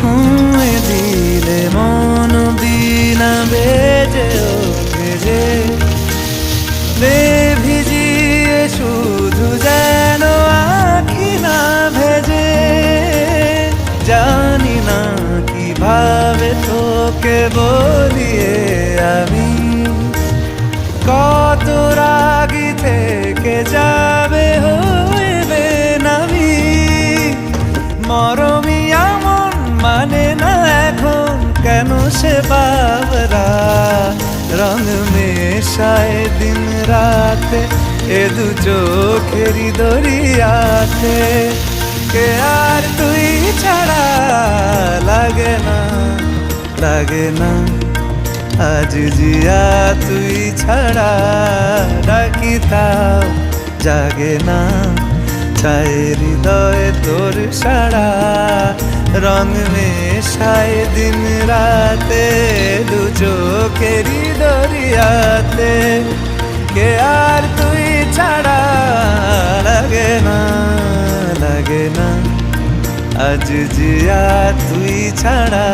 ছুঁয়ে দিলে মন বিনা বেজে ওঠে যে ভিজিয়ে শুধু যেন আঁখি না ভেজে। জানি না কিভাবে তোকে বলিয়ে আমি কত রাগি থেকে যাবে হইবে নামি। মরমি এমন মানে না এখন কেন সে বাবরা রং মেশায় দিন রাতে এ দু চোখেরই দরিয়াতে। কে আর তুই ছাড়া লাগে না লাগে না আজ জিয়া তুই ছাড়া ডাকি তাও জাগে না। চায় হৃদয় তোর সারা রং মেশায় দিন রাতে দু চোখেরই দরিয়াতে। কে আর তুই ছাড়া লাগে না লাগে না আজ জিয়া তুই ছাড়া।